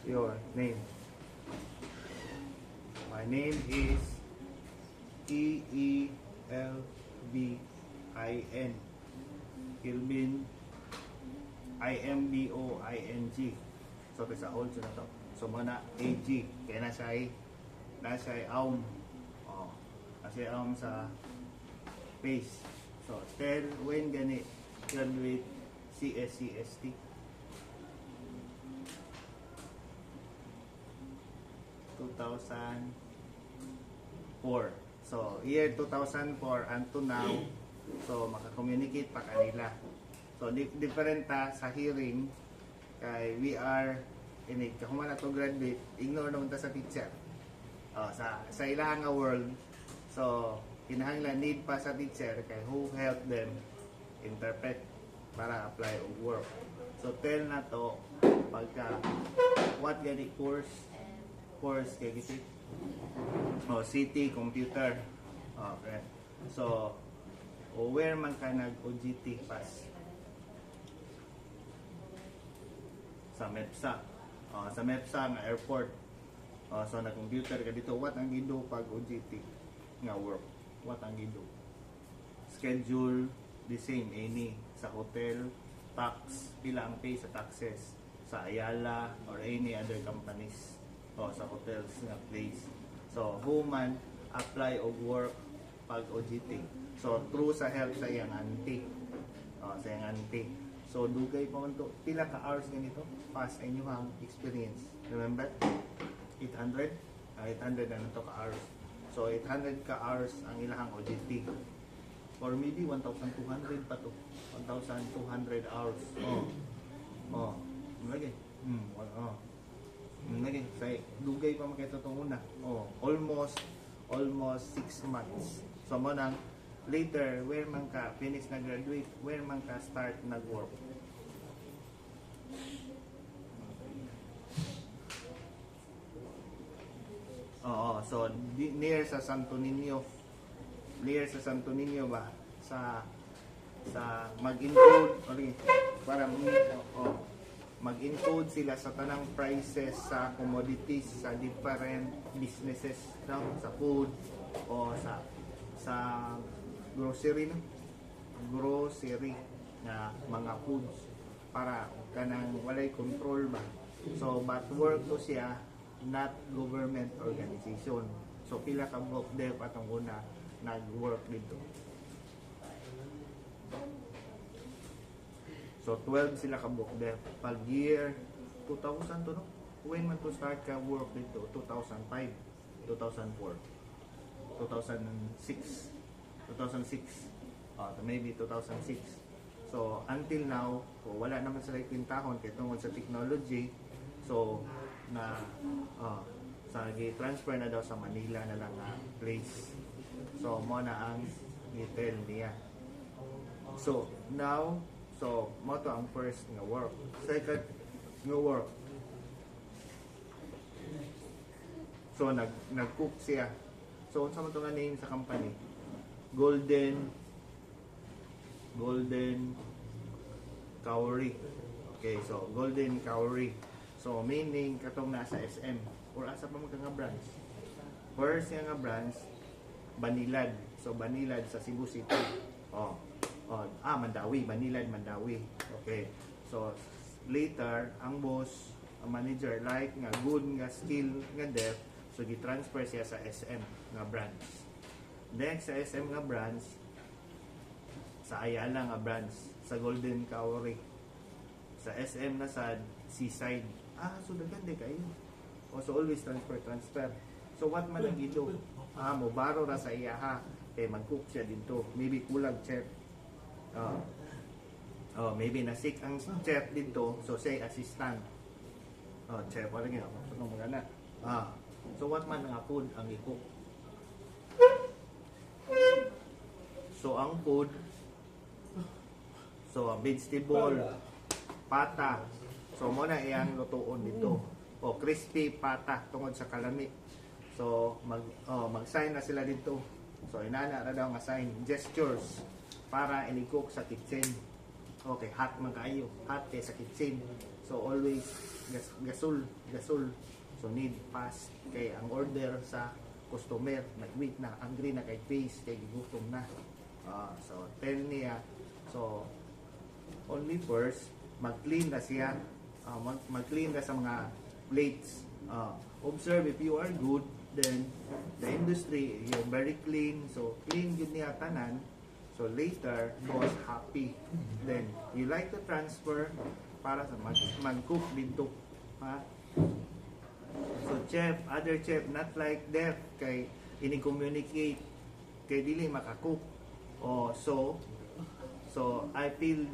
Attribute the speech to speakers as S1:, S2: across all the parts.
S1: your name. My name is Elvin. Kelvin. Imboing. So sa old na to. So muna AG kaya nasa aum. Oh, kasi aum sa face. So tell when gani graduate CSCST. 2004. So year 2004 until now. So maka-communicate pa kanila. So different ta sa hearing kay we are inig kung man to graduate ignore naman ta sa teacher. Sa ilahang nga world. So kinahanglan need pa sa teacher kay who help them interpret para apply og work. So tell na to pagka what gani course kay gisi city computer. Okay. So where man ka nag OJT pass sa MEPSA. Sa MEPSA nga airport. So na computer ka dito, what ang gido pag OJT nga work? What ang gido? Schedule the same any sa hotel, tax, pila ang pay sa taxes sa Ayala or any other companies sa hotels nga place. So who man apply og work pag OJT. So through sa help sa iyang auntie. Sa iyang auntie. So dugay pa man to pila ka hours ganito past inyong experience. Remember? 800 na to ka hours. So 800 ka hours ang ilahang OJT. Or maybe 1,200 pa to. 1,200 hours. Lagi. Lagi. Say dugay pa man kay to una. Almost 6 months. So mo nang later, where man ka finish na graduate, where man ka start nag-work. So near sa Santo Niño ba sa mag-encode para mag-encode sila sa tanang prices sa commodities sa different businesses, no? Sa food o sa grocery na mga foods para kanang walay control ba. So but work to siya not government organization. So pila ka book dev atong una nag-work dito. So 12 sila ka book dev pag year 2000 to no. When man to start ka work dito? 2005, 2004, 2006. Maybe 2006. So until now, wala naman sila kwintahon kay tungod sa technology. So na sa transfer na daw sa Manila na lang place. So mo na ang detail niya. So now, mo to ang first nga work. Second nga work. So nag-cook siya. So unsa man to nga name sa company? Golden Cowrie. Okay, so Golden Cowrie. So meaning katong nasa SM or asa pa mga nga branch. First nga branch Banilad. So Banilad sa Cebu City. Mandawi, Banilad, Mandawi. Okay. So later ang boss, ang manager like nga good nga skill nga depth, so gi-transfer siya sa SM nga branch. Next sa SM nga branch sa Ayala nga branch sa Golden Cowrie. Sa SM na sa Seaside. So daghan di kayo. So always transfer. So what man ang gido? Mo baro ra sa iyaha kay mag-cook siya dito. Maybe kulang chef. Maybe na sick ang chef dito, so say assistant. Chef wala gyud ako magana. So what man ang food ang i-cook? So ang food, so vegetable, pata. So mo na iyang lutuon dito. Crispy pata tungod sa kalami. So mag-sign na sila dito. So inana ra daw nga sign gestures para ini-cook sa kitchen. Okay, hot man kayo. Hot kay sa kitchen. So always gasol. So need fast kay ang order sa customer nag-wait na, angry na kay face kay gutom na. So tell niya, so only first mag-clean na siya. Mag-clean ka sa mga plates. Observe if you are good, then the industry you're very clean, so clean yun niya tanan. So later, boss happy. Then you like to transfer para sa mag-cook dito. Ha? So chef, other chef not like that kay ini-communicate kay dili makakook. So I feel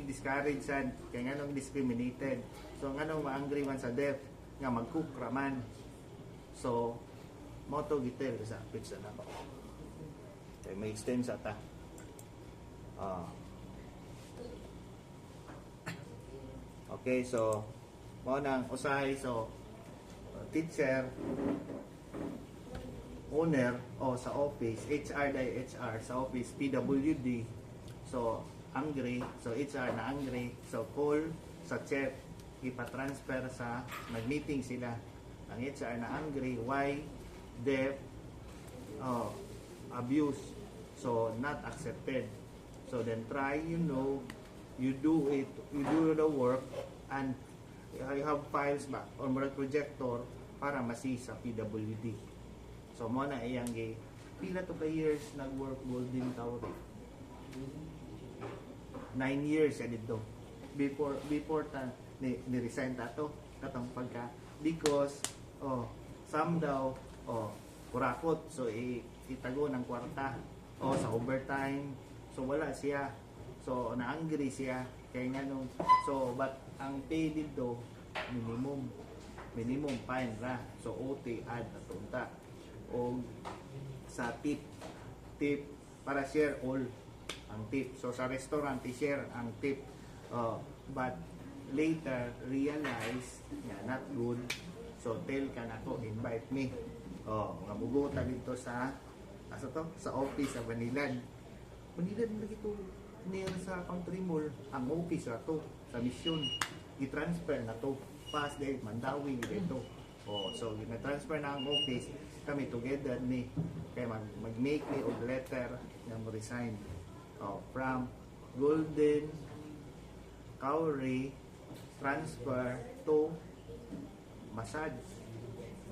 S1: discouraged sad kay nganong discriminated. So nganong ma-angry man sa deaf nga mag-cook raman. So moto gitel sa pizza na ba. Okay, may extend sa ta. Okay, so mo nang usahay, so teacher, owner o sa office, HR sa office, PWD. So angry, so HR na angry, so call sa chef, ipa-transfer sa nag-meeting sila. Ang HR na angry, why deaf, abuse, so not accepted. So then try, you do the work and you have files back on projector para masi sa PWD. So mo na iyang pila to ka years nag-work Golden Kauri. 9 years ya dito. Before ni-resign tato katong pagka because some daw kurakot, so itago ng kwarta sa overtime, so wala siya, so na-angry siya kaya nga nung, so but ang pay dito minimum fine ra, so OT add na tunta o sa tip para share all ang tip, so sa restaurant i-share ang tip, but later realize nga not good, so tell ka na to, invite me mga buguta dito sa office sa Banilan lagi to near sa Country Mall, ang office na to sa Mission, i-transfer na to past day Mandawi dito. So gina-transfer na ang office, kami together ni kay mag-make me og letter nga mo resign from Golden Kauri, transfer to massage.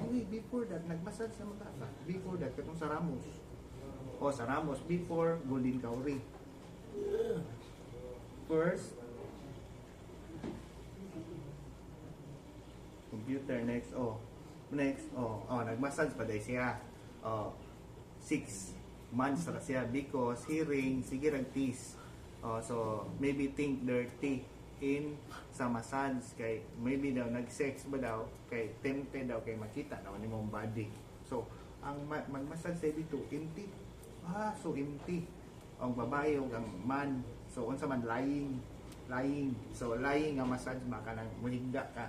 S1: Okay, before that nag-massage sa Makata. Before that katong sa Ramos. Sa Ramos before Golden Kauri. First computer, next nag-massage pa dahil siya 6 months na siya because hearing sige ragtis, so maybe think dirty in sa massage kay maybe daw nag-sex ba daw kay tempted daw kay makita daw ni mong body, so ang mag-massage sa dito empty, so empty ang babae o ang man, so unsa man lying, so lying nga massage maka nang muhigda ka.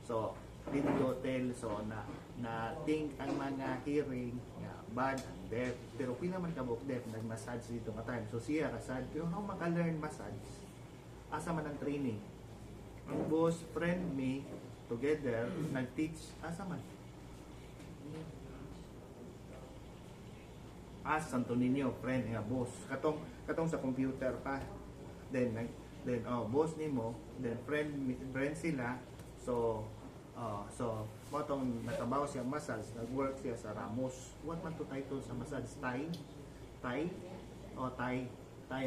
S1: So dito tell, so na think ang mga hearing nga bad and deaf, pero pila man kabuk deaf nag-massage dito nga time, so siya kasad pero how maka-learn massage, asa man ang training, ang boss friend me together nag-teach asa man Santo Niño friend nga boss katong sa computer pa, then boss nimo, then friend sila, so motong nakabaw siya massage, nag-work siya sa Ramos. What man to title sa massage? Thai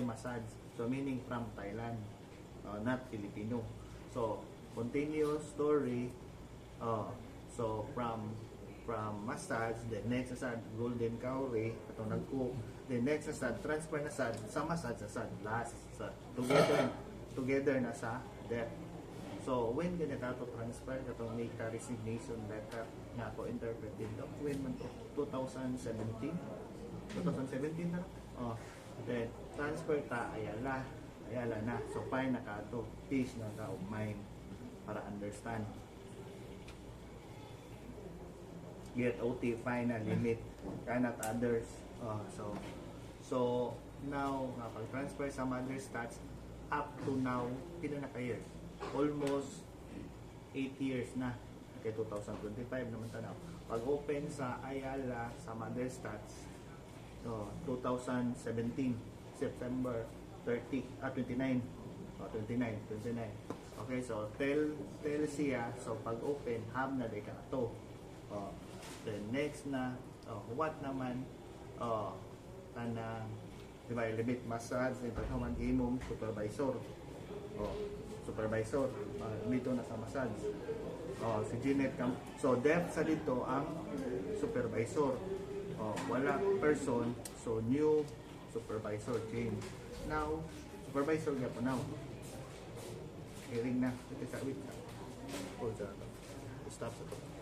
S1: massage, so meaning from Thailand, not Filipino. So continuous story, so from massage, the next sa Golden Kauri katong nag-cook, the next sa transfer na sa massage sa last sa together na sa death. So when ganito to transfer katong make a resignation letter nga ako interpreted when man to 2017 na then transfer ta ayala na, so fine na ka to, peace na ka of mind para understand. Get OT fine na limit cannot others. So now pag transfer sa mother stats, up to now, pila na ka years? Almost 8 years na. Okay, 2025 naman tanaw. Pag-open sa Ayala, sa Mother Stats, 2017, September 29. 29. Okay, so tell siya, so pag-open, ham na day ka na to. Then next na, what naman, diba, limit massage, ipagkaman imong supervisor. Supervisor, dito na sa massage. Si Jeanette so depth sa dito ang supervisor. Wala person, so new supervisor change. Now, supervisor nga po now. Hearing na, ito sa wait na. Hold on. Stop sa to.